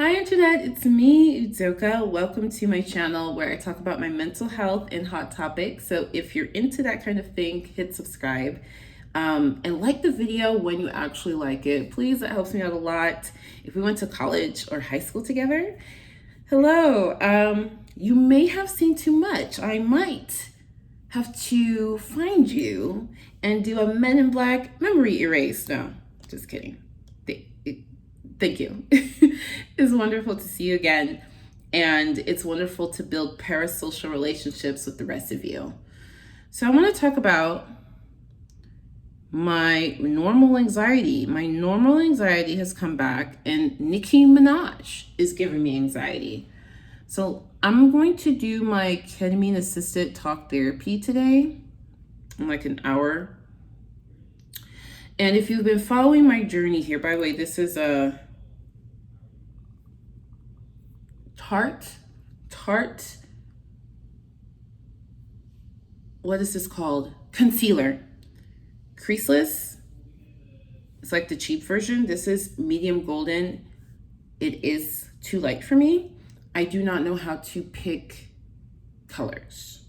Hi Internet, it's me, Udoka. Welcome to my channel where I talk about my mental health and hot topics. So if you're into that kind of thing, hit subscribe and like the video when you actually like it. Please, that helps me out a lot. If we went to college or high school together, hello. You may have seen too much. I might have to find you and do a Men in Black memory erase. No, just kidding. Thank you. It's wonderful to see you again. And it's wonderful to build parasocial relationships with the rest of you. So I want to talk about my normal anxiety. My normal anxiety has come back, and Nicki Minaj is giving me anxiety. So I'm going to do my ketamine assisted talk therapy today in like an hour. And if you've been following my journey here, by the way, this is a Tarte, what is this called? Concealer. Creaseless. It's like the cheap version. This is medium golden. It is too light for me. I do not know how to pick colors.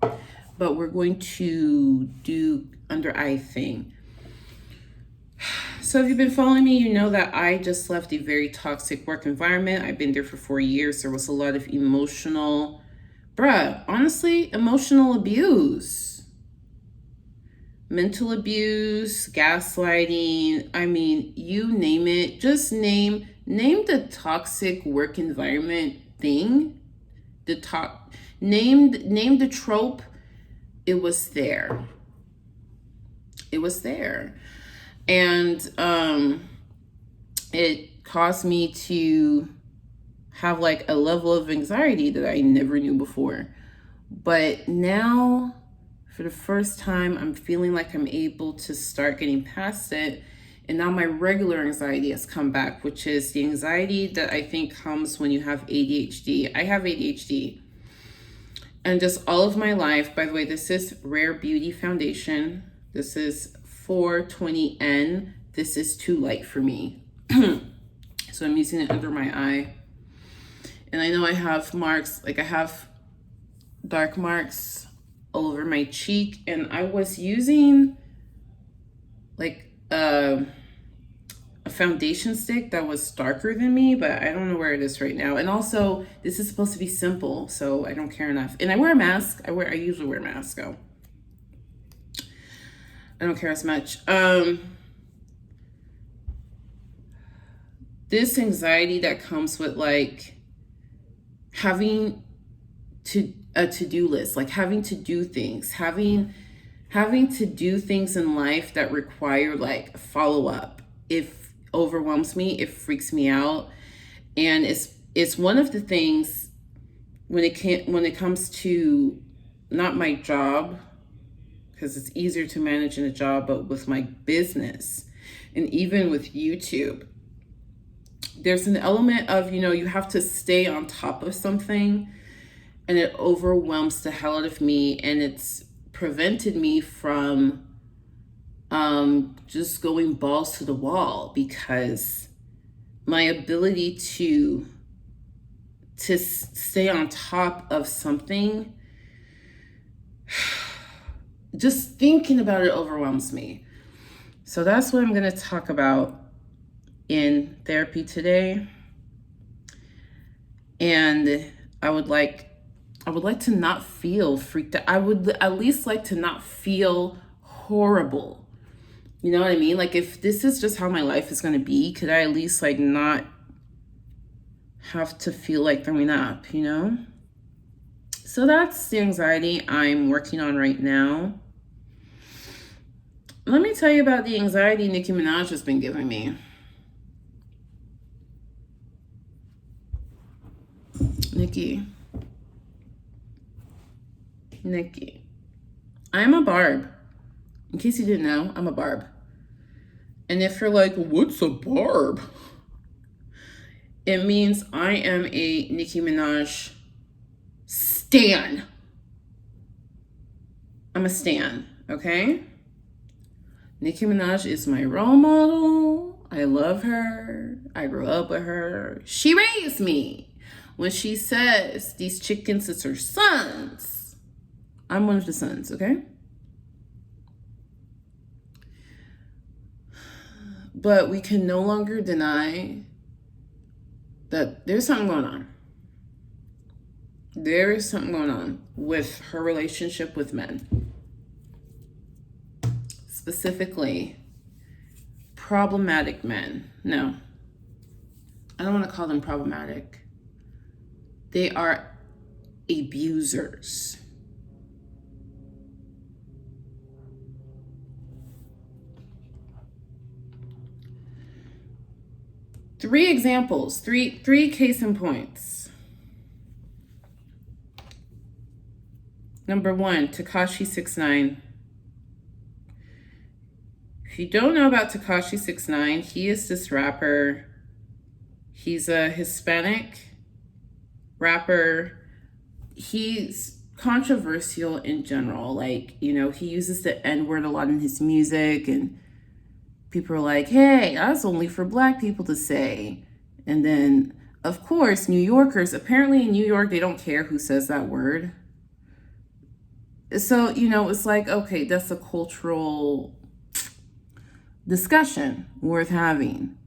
But we're going to do under eye thing. So if you've been following me, you know that I just left a very toxic work environment. I've been there for 4 years. There was a lot of emotional abuse, mental abuse, gaslighting. I mean, you name it. Just name the toxic work environment thing. Name the trope. It was there. It was there. And it caused me to have like a level of anxiety that I never knew before. But now, for the first time, I'm feeling like I'm able to start getting past it. And now my regular anxiety has come back, which is the anxiety that I think comes when you have ADHD. I have ADHD. And just all of my life, by the way, this is Rare Beauty Foundation. This is 420N. This is too light for me. So I'm using it under my eye. And I know I have marks, like I have dark marks all over my cheek. And I was using like a foundation stick that was darker than me, but I don't know where it is right now. And also, this is supposed to be simple, so I don't care enough. And I wear a mask. I usually wear a mask, so I don't care as much. This anxiety that comes with like having a to-do list, like having to do things, having to do things in life that require like follow-up. It overwhelms me, it freaks me out. And it's one of the things when it comes to not my job, because it's easier to manage in a job, but with my business and even with YouTube, there's an element of, you have to stay on top of something, and it overwhelms the hell out of me, and it's prevented me from just going balls to the wall, because my ability to stay on top of something, just thinking about it overwhelms me. So that's what I'm going to talk about in therapy today. And I would like to not feel freaked out. I would at least like to not feel horrible. You know what I mean? Like, if this is just how my life is going to be, could I at least like not have to feel like throwing up, So that's the anxiety I'm working on right now. Let me tell you about the anxiety Nicki Minaj has been giving me. Nicki. I'm a barb. In case you didn't know, I'm a barb. And if you're like, what's a barb? It means I am a Nicki Minaj stan. I'm a stan, okay? Nicki Minaj is my role model. I love her. I grew up with her. She raised me. When she says these chickens is her sons, I'm one of the sons, okay? But we can no longer deny that there's something going on. There is something going on with her relationship with men. Specifically, problematic men. No, I don't want to call them problematic. They are abusers. Three examples, three case in points. Number one, Tekashi 6ix9ine. If you don't know about Tekashi 6ix9ine, he is this rapper. He's a Hispanic rapper. He's controversial in general. Like, you know, he uses the N-word a lot in his music, and people are like, hey, that's only for black people to say. And then, of course, New Yorkers, apparently in New York, they don't care who says that word. So, you know, it's like, okay, that's a cultural discussion worth having.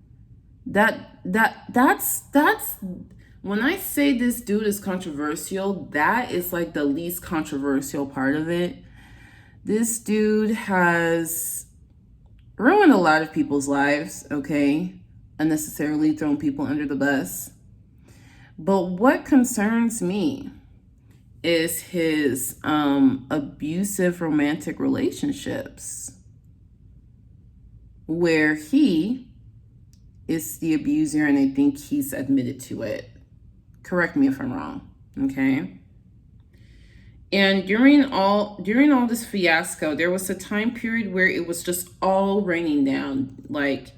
That's when I say this dude is controversial, that is like the least controversial part of it. This dude has ruined a lot of people's lives, okay? Unnecessarily thrown people under the bus. But what concerns me is his abusive romantic relationships, where he is the abuser, and I think he's admitted to it. Correct me if I'm wrong, okay? And during all this fiasco, there was a time period where it was just all raining down. Like,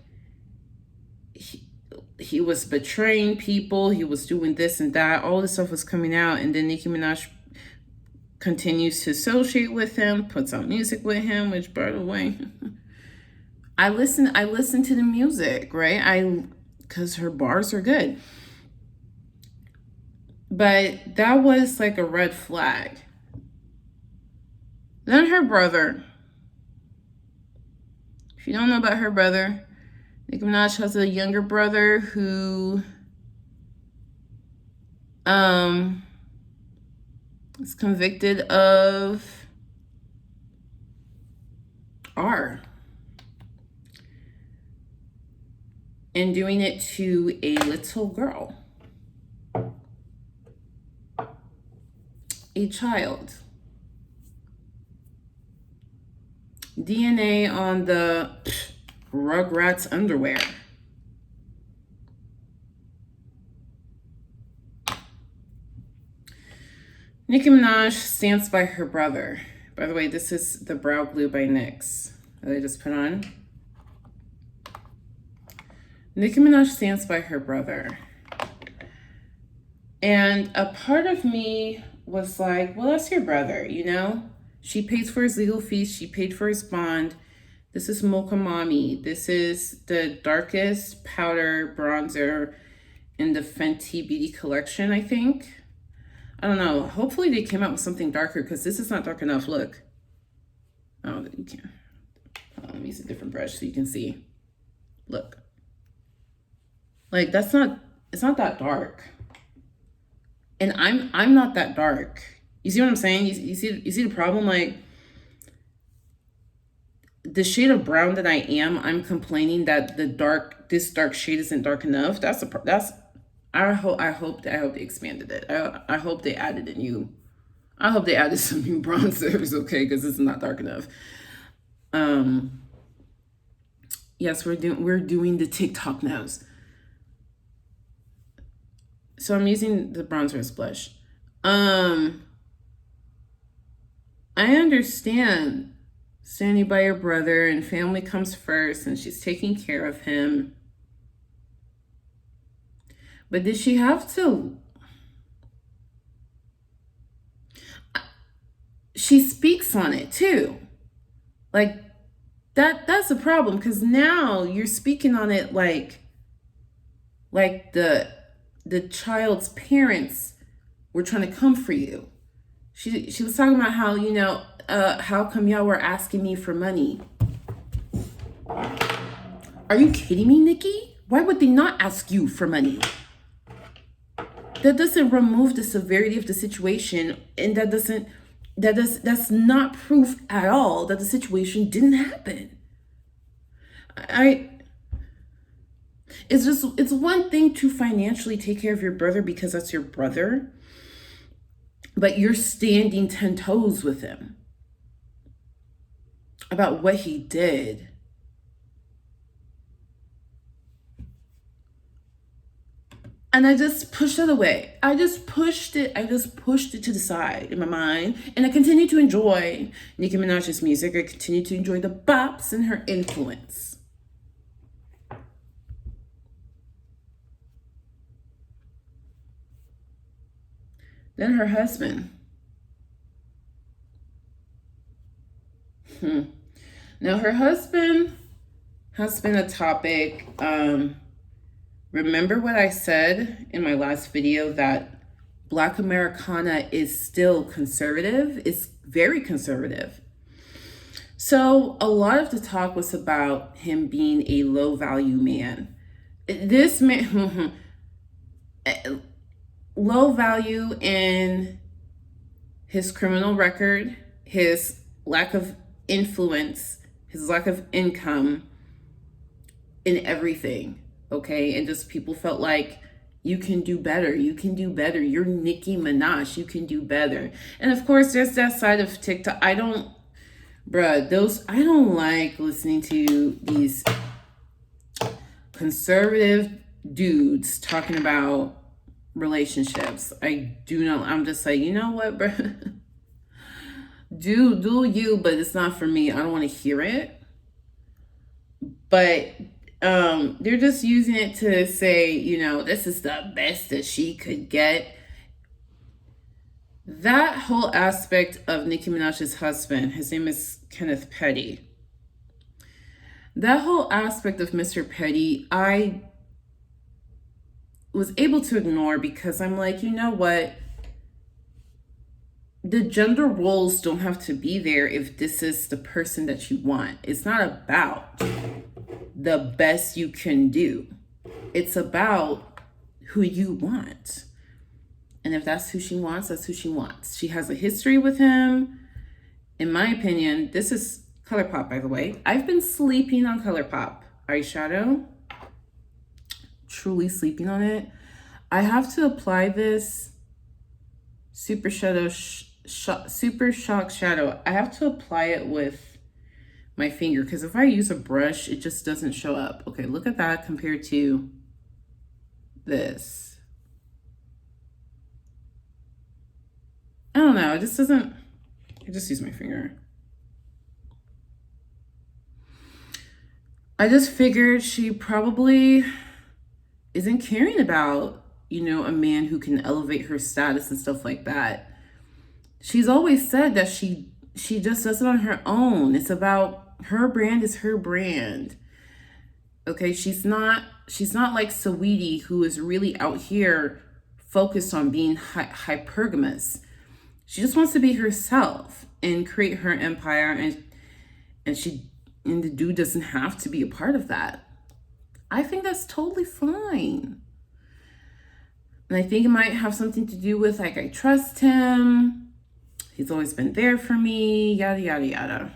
he was betraying people, he was doing this and that, all this stuff was coming out, and then Nicki Minaj continues to associate with him, puts out music with him, which, by the way, I listen to the music, right? Because her bars are good. But that was like a red flag. Then her brother. If you don't know about her brother, Nicki Minaj has a younger brother who is convicted of and doing it to a little girl, a child. DNA on the Rugrats underwear. Nicki Minaj stands by her brother. By the way, this is the brow glue by NYX that I just put on. Nicki Minaj stands by her brother. And a part of me was like, well, that's your brother, you know? She pays for his legal fees. She paid for his bond. This is Mocha Mommy. This is the darkest powder bronzer in the Fenty Beauty collection, I think. I don't know. Hopefully they came out with something darker, because this is not dark enough. Look. Oh, you can't. Let me use a different brush so you can see. Look. Like, it's not that dark. And I'm not that dark. You see what I'm saying? You see the problem? Like, the shade of brown that I am, I'm complaining that this dark shade isn't dark enough. I hope they expanded it. I hope they added I hope they added some new bronzers, okay, because it's not dark enough. Yes, we're doing the TikTok nose. So I'm using the bronzer as blush. I understand standing by your brother and family comes first and she's taking care of him. But did she have to? She speaks on it too. Like, that's a problem, because now you're speaking on it like the child's parents were trying to come for you. She was talking about how, how come y'all were asking me for money? Are you kidding me, Nicki? Why would they not ask you for money? That doesn't remove the severity of the situation, and that's not proof at all that the situation didn't happen. It's one thing to financially take care of your brother because that's your brother, but you're standing 10 toes with him about what he did. And I just pushed it away. I just pushed it to the side in my mind. And I continue to enjoy Nicki Minaj's music. I continue to enjoy the bops and her influence. Then her husband. Now her husband has been a topic. Remember what I said in my last video, that Black Americana is still conservative? It's very conservative. So a lot of the talk was about him being a low value man. This man, low value in his criminal record, his lack of influence, his lack of income, in everything. Okay, and just people felt like, you can do better. You can do better. You're Nicki Minaj. You can do better. And of course, there's that side of TikTok. I don't like listening to these conservative dudes talking about relationships. I do not. I'm just like, you know what, bro? Do you, but it's not for me. I don't want to hear it. But they're just using it to say, this is the best that she could get. That whole aspect of Nicki Minaj's husband, his name is Kenneth Petty. That whole aspect of Mr. Petty, I was able to ignore, because I'm like, you know what? The gender roles don't have to be there if this is the person that you want. It's not about the best you can do. It's about who you want. And if that's who she wants, that's who she wants. She has a history with him. In my opinion, this is ColourPop, by the way. I've been sleeping on ColourPop eyeshadow. Truly sleeping on it. I have to apply this Super Shock Shadow. I have to apply it with my finger, because if I use a brush, it just doesn't show up. Okay, look at that compared to this. I don't know, it just doesn't, I just use my finger. I just figured she probably isn't caring about, a man who can elevate her status and stuff like that. She's always said that she just does it on her own. It's about, her brand is her brand. Okay, she's not like Saweetie, who is really out here focused on being hypergamous. She just wants to be herself and create her empire, and the dude doesn't have to be a part of that. I think that's totally fine. And I think it might have something to do with, like, I trust him. He's always been there for me, yada, yada, yada.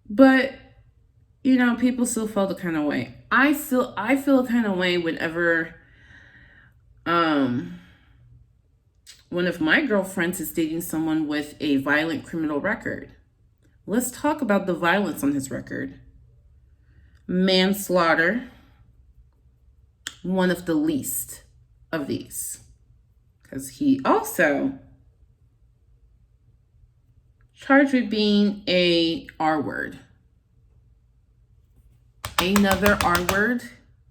But, people still felt a kind of way. I feel a kind of way whenever one of my girlfriends is dating someone with a violent criminal record. Let's talk about the violence on his record. Manslaughter, one of the least of these. Because he also charged with being a R word. Another R word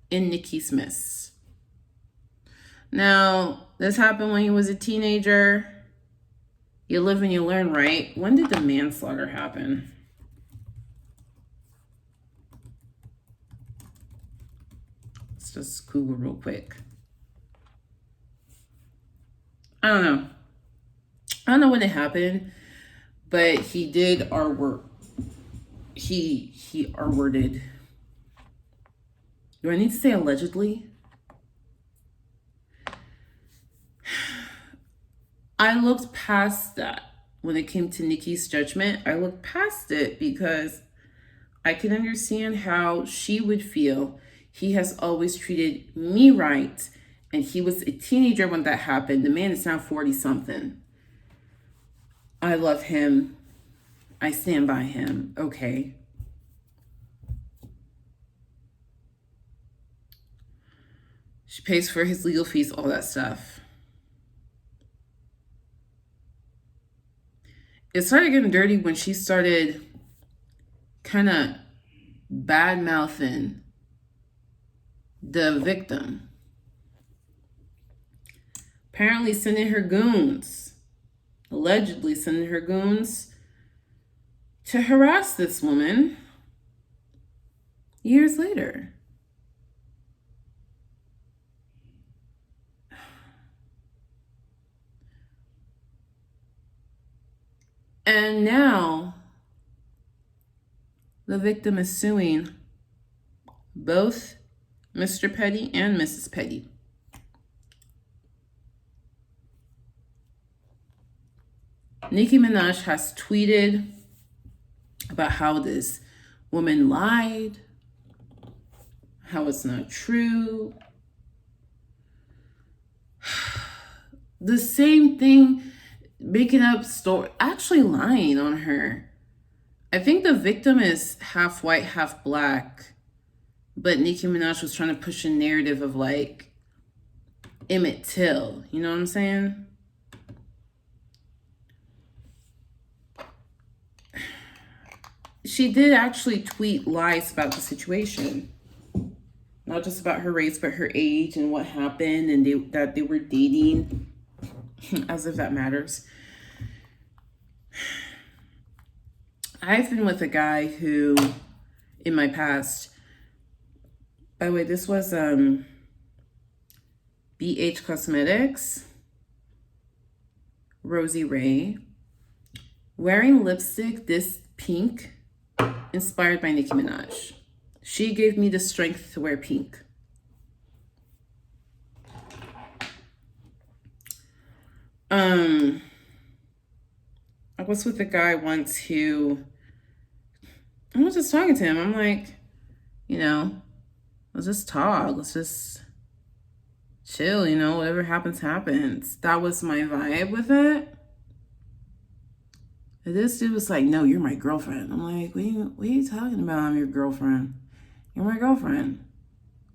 in Nicki's mess. Now, this happened when he was a teenager. You live and you learn, right? When did the manslaughter happen? Let's just Google real quick. I don't know. I don't know when it happened, but he did R-word. He R-worded. Do I need to say allegedly? I looked past that when it came to Nicki's judgment. I looked past it because I can understand how she would feel. He has always treated me right, and he was a teenager when that happened. The man is now 40-something. I love him. I stand by him. Okay. She pays for his legal fees, all that stuff. It started getting dirty when she started kind of bad-mouthing the victim. Apparently sending her goons, allegedly sending her goons to harass this woman years later. And now the victim is suing both Mr. Petty and Mrs. Petty. Nicki Minaj has tweeted about how this woman lied, how it's not true. The same thing, making up story, actually lying on her. I think the victim is half white, half black, but Nicki Minaj was trying to push a narrative of like Emmett Till. You know what I'm saying? She did actually tweet lies about the situation. Not just about her race, but her age and what happened, and that they were dating, as if that matters. I've been with a guy who, in my past, by the way, this was BH Cosmetics, Rosie Ray, wearing lipstick this pink, inspired by Nicki Minaj. She gave me the strength to wear pink. I was with a guy once who, I was just talking to him. I'm like, you know, let's just talk. Let's just chill, you know, whatever happens, happens. That was my vibe with it. And this dude was like, no, you're my girlfriend. I'm like, what are you talking about? I'm your girlfriend. You're my girlfriend.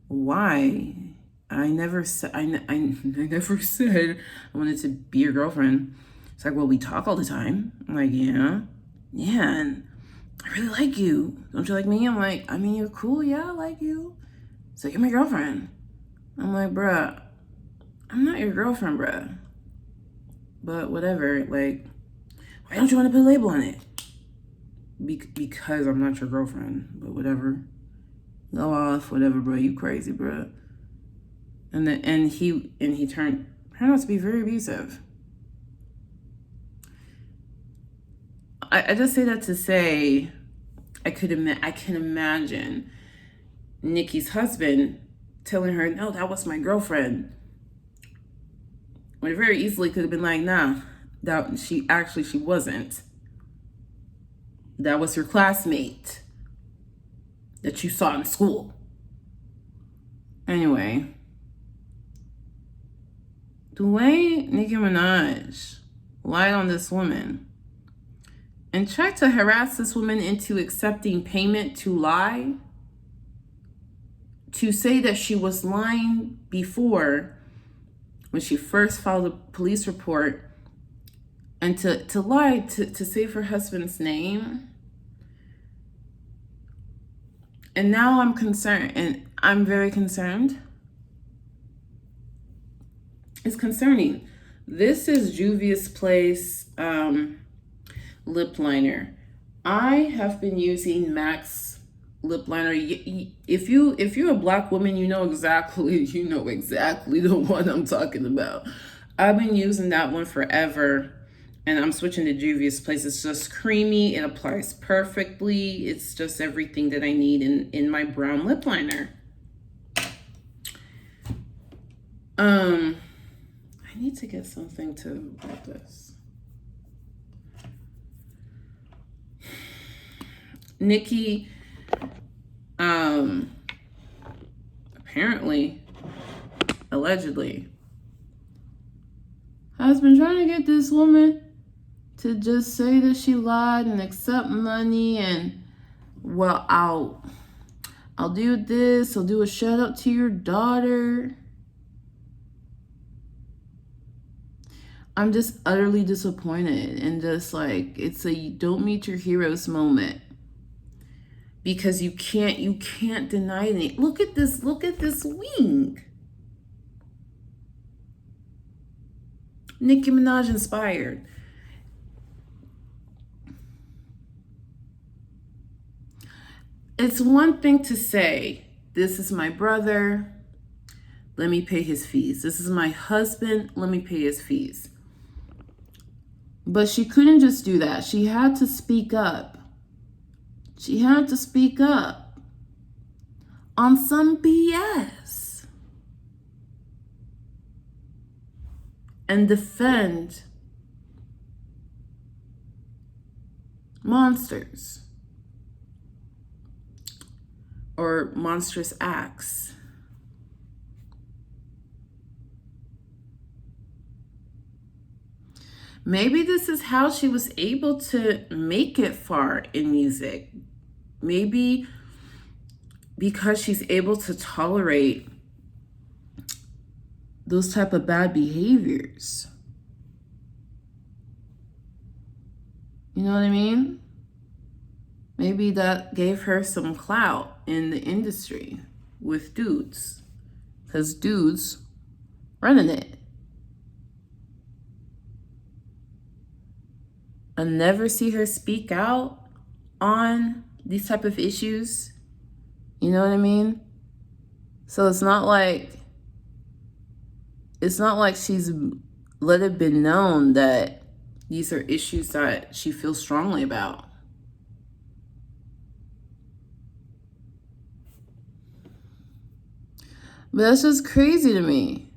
Why? I never said I never said I wanted to be your girlfriend. It's like, well, we talk all the time. I'm like, yeah, and I really like you. Don't you like me? I'm like, I mean, you're cool. Yeah, I like you. So you're my girlfriend. I'm like, bruh, I'm not your girlfriend, bruh. But whatever. Like, why don't you want to put a label on it? Because I'm not your girlfriend. But whatever. Go off, whatever, bro. You crazy, bro. And he turned out to be very abusive. I just say that to say, I can imagine Nicki's husband telling her, no, that was my girlfriend. When it very easily could have been like, nah, she wasn't. That was your classmate that you saw in school. Anyway, the way Nicki Minaj lied on this woman and tried to harass this woman into accepting payment to lie, to say that she was lying before when she first filed a police report, and to lie to save her husband's name. And now I'm concerned, and I'm very concerned. It's concerning. This is Juvia's Place lip liner. I have been using MAC's lip liner. If you're a black woman, you know exactly the one I'm talking about. I've been using that one forever, and I'm switching to Juvia's Place. It's just creamy. It applies perfectly. It's just everything that I need in my brown lip liner. I need to get something to write this. Nicki, apparently, allegedly, has been trying to get this woman to just say that she lied and accept money and, well, I'll do this, I'll do a shout out to your daughter. I'm just utterly disappointed, and just like, it's a don't meet your heroes moment, because you can't deny it. Look at this wing. Nicki Minaj inspired. It's one thing to say, this is my brother, let me pay his fees. This is my husband, let me pay his fees. But she couldn't just do that. She had to speak up. She had to speak up on some BS and defend monsters or monstrous acts. Maybe this is how she was able to make it far in music. Maybe because she's able to tolerate those type of bad behaviors. You know what I mean? Maybe that gave her some clout in the industry with dudes, because dudes running it. I never see her speak out on these type of issues. You know what I mean? So it's not like she's let it be known that these are issues that she feels strongly about. But that's just crazy to me.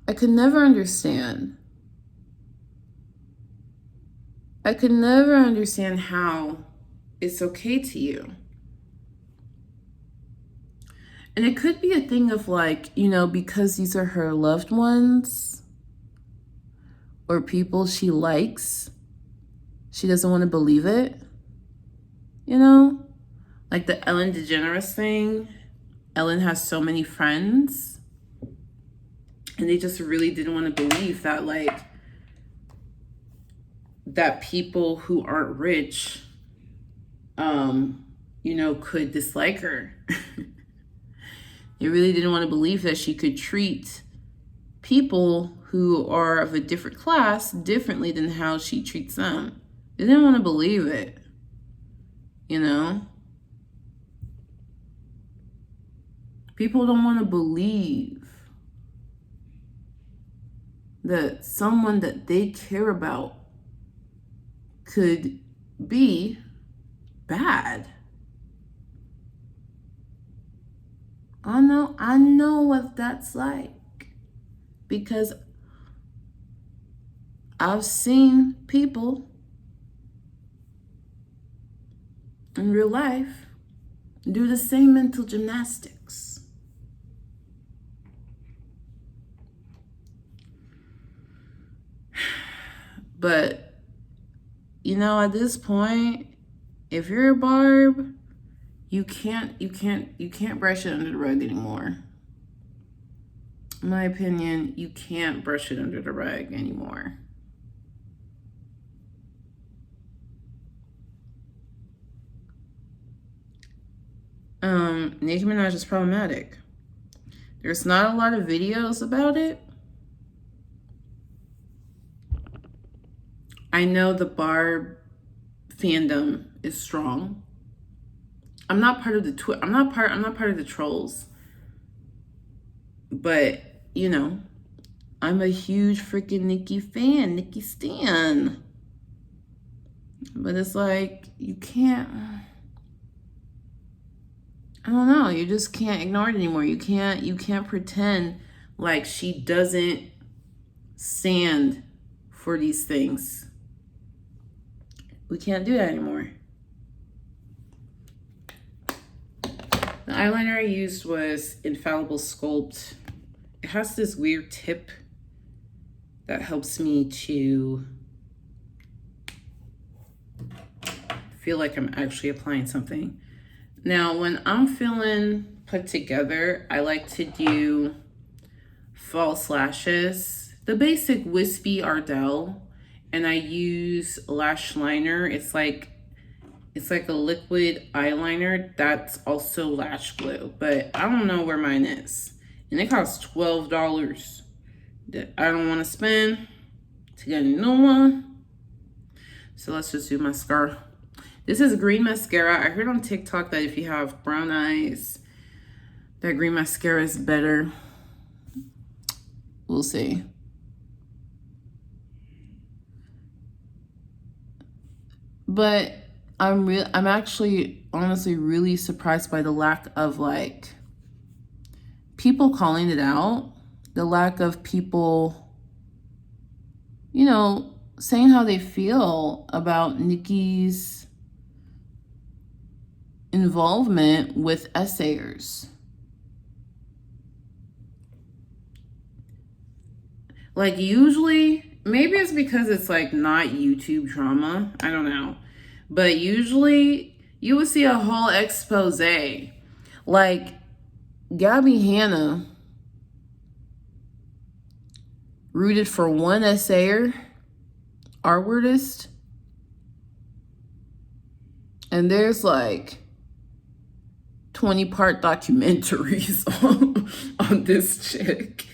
I could never understand. I could never understand how it's okay to you. And it could be a thing of like, because these are her loved ones or people she likes, she doesn't want to believe it. Like the Ellen DeGeneres thing. Ellen has so many friends, and they just really didn't want to believe that, like, that people who aren't rich, could dislike her. They really didn't want to believe that she could treat people who are of a different class differently than how she treats them. They didn't want to believe it, People don't want to believe that someone that they care about could be bad. I know what that's like, because I've seen people in real life do the same mental gymnastics. But, at this point, if you're a Barb, you can't brush it under the rug anymore. In my opinion, you can't brush it under the rug anymore. Nicki Minaj is problematic. There's not a lot of videos about it, I know the Barb fandom is strong. I'm not part of the I'm not part of the trolls. But, you know, I'm a huge freaking Nicki fan, Nicki stan. But it's like, you can't, I don't know, you just can't ignore it anymore. You can't pretend like she doesn't stand for these things. We can't do that anymore. The eyeliner I used was Infallible Sculpt. It has this weird tip that helps me to feel like I'm actually applying something. Now, when I'm feeling put together, I like to do false lashes. The basic wispy Ardell, and I use lash liner. It's like a liquid eyeliner that's also lash glue, but I don't know where mine is. And it costs $12 that I don't want to spend to get a new one. So let's just do mascara. This is green mascara. I heard on TikTok that if you have brown eyes, that green mascara is better. We'll see. But I'm actually honestly really surprised by the lack of like people calling it out, the lack of people, you know, saying how they feel about Nicki's involvement with essayers. Like usually, maybe it's because it's like not YouTube drama, I don't know. But usually you would see a whole expose. Like Gabby Hanna rooted for one essayer, artist, and there's like 20-part documentaries on this chick.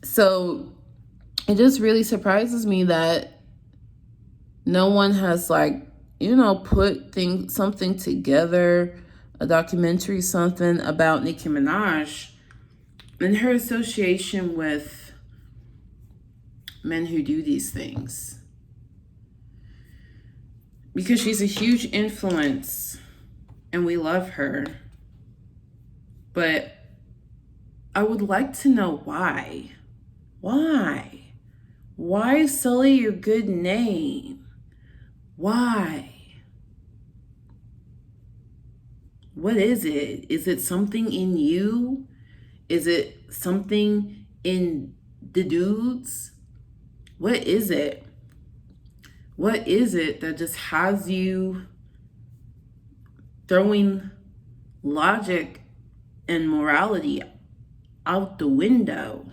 So it just really surprises me that no one has like, you know, put something together, a documentary, something about Nicki Minaj and her association with men who do these things. Because she's a huge influence and we love her. But I would like to know why. Why? Why sully your good name? Why? What is it? Is it something in you? Is it something in the dudes? What is it? What is it that just has you throwing logic and morality out the window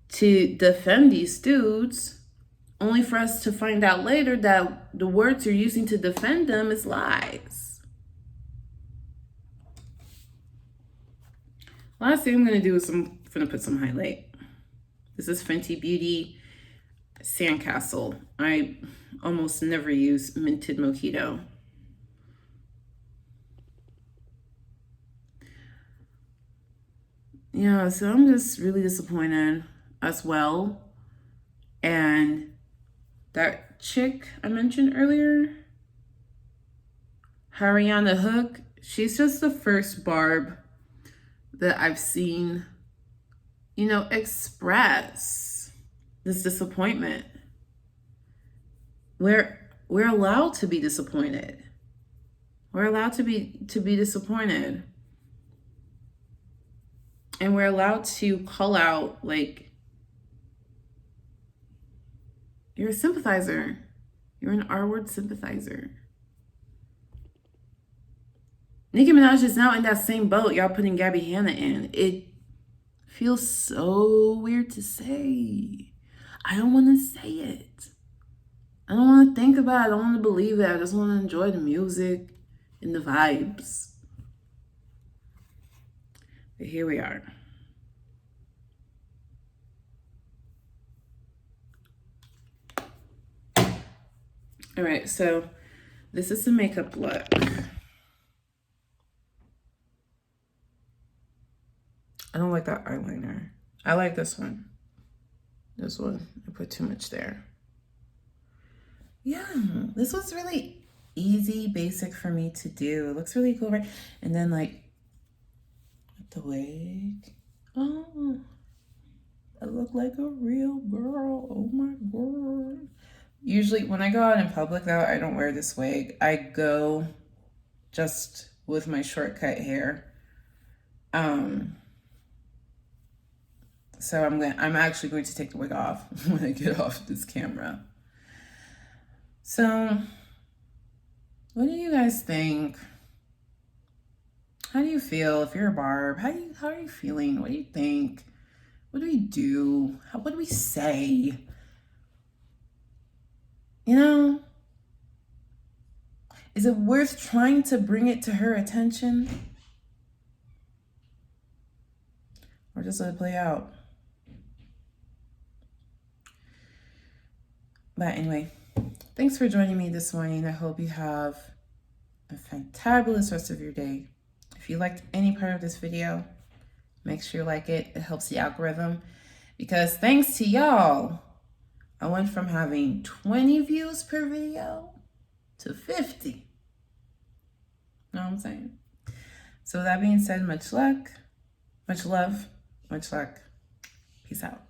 to defend these dudes, only for us to find out later that the words you're using to defend them is lies? Last thing I'm going to do is I'm going to put some highlight. This is Fenty Beauty Sandcastle. I almost never use Minted Mojito. Yeah, so I'm just really disappointed as well. And that chick I mentioned earlier, Harriyana Hook, she's just the first Barb that I've seen, you know, express this disappointment. We're allowed to be disappointed. We're allowed to be disappointed. And we're allowed to call out, like, you're a sympathizer. You're an R-word sympathizer. Nicki Minaj is now in that same boat y'all putting Gabby Hanna in. It feels so weird to say. I don't want to say it. I don't want to think about it. I don't want to believe it. I just want to enjoy the music and the vibes. But here we are. All right, so this is the makeup look. I don't like that eyeliner. I like this one. This one, I put too much there. Yeah, this was really easy, basic for me to do. It looks really cool, right? And then like the wig. Oh, I look like a real girl. Oh my god. Usually when I go out in public though, I don't wear this wig. I go just with my shortcut hair. So I'm actually going to take the wig off when I get off this camera. So what do you guys think? How do you feel if you're a barb? How are you feeling? What do you think? What do we do? What do we say? You know, is it worth trying to bring it to her attention? Or just let it play out? But anyway, thanks for joining me this morning. I hope you have a fantabulous rest of your day. If you liked any part of this video, make sure you like it. It helps the algorithm. Because thanks to y'all, I went from having 20 views per video to 50. Know what I'm saying? So with that being said, much luck, much love, much luck. Peace out.